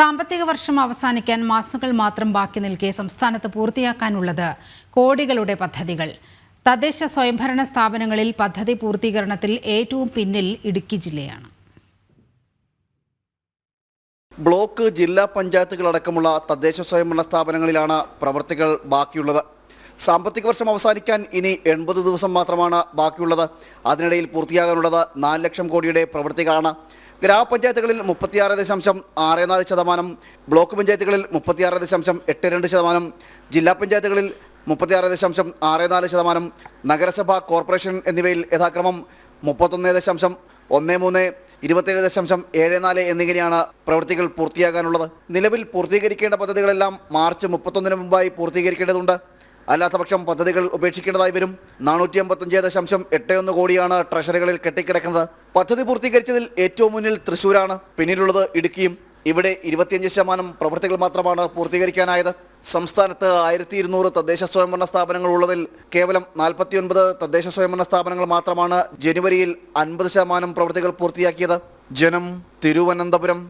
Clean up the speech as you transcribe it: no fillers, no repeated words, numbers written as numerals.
സാമ്പത്തിക വർഷം അവസാനിക്കാൻ മാസങ്ങൾ മാത്രം ബാക്കി നിൽക്കെ സംസ്ഥാനത്ത് പൂർത്തിയാക്കാനുള്ളത് കോടികളുടെ പദ്ധതികൾ. തദ്ദേശ സ്വയംഭരണ സ്ഥാപനങ്ങളിൽ പദ്ധതി പൂർത്തീകരണത്തിൽ ഏറ്റവും പിന്നിൽ ഇടുക്കി ജില്ലയാണ്. ബ്ലോക്ക്, ജില്ലാ പഞ്ചായത്തുകളടക്കമുള്ള തദ്ദേശ സ്വയംഭരണ സ്ഥാപനങ്ങളിലാണ് പ്രവൃത്തികൾ ബാക്കിയുള്ളത്. സാമ്പത്തിക വർഷം അവസാനിക്കാൻ ഇനി 80 ദിവസം മാത്രമാണ് ബാക്കിയുള്ളത്. അതിനിടയിൽ പൂർത്തിയാകാനുള്ളത് 4 ലക്ഷം കോടിയുടെ പ്രവൃത്തികളാണ്. ഗ്രാമപഞ്ചായത്തുകളിൽ 36.64%, ബ്ലോക്ക് പഞ്ചായത്തുകളിൽ 36.82%, ജില്ലാ പഞ്ചായത്തുകളിൽ 36.64%, നഗരസഭ, കോർപ്പറേഷൻ എന്നിവയിൽ യഥാക്രമം 31.13, 27.74 എന്നിങ്ങനെയാണ് പ്രവൃത്തികൾ പൂർത്തിയാകാനുള്ളത്. നിലവിൽ പൂർത്തീകരിക്കേണ്ട പദ്ധതികളെല്ലാം മാർച്ച് 31 മുമ്പായി പൂർത്തീകരിക്കേണ്ടതുണ്ട്. അല്ലാത്തപക്ഷം പദ്ധതികൾ ഉപേക്ഷിക്കേണ്ടതായി വരും. 455.81 കോടിയാണ് ട്രഷറികളിൽ കെട്ടിക്കിടക്കുന്നത്. പദ്ധതി പൂർത്തീകരിച്ചതിൽ ഏറ്റവും മുന്നിൽ തൃശ്ശൂരാണ്. പിന്നിലുള്ളത് ഇടുക്കിയും. ഇവിടെ 25% പ്രവൃത്തികൾ മാത്രമാണ് പൂർത്തീകരിക്കാനായത്. സംസ്ഥാനത്ത് 1200 തദ്ദേശ സ്വയംഭരണ സ്ഥാപനങ്ങൾ ഉള്ളതിൽ കേവലം 49 തദ്ദേശ സ്വയംഭരണ സ്ഥാപനങ്ങൾ മാത്രമാണ് ജനുവരിയിൽ 50% പ്രവൃത്തികൾ പൂർത്തിയാക്കിയത്. ജനം, തിരുവനന്തപുരം.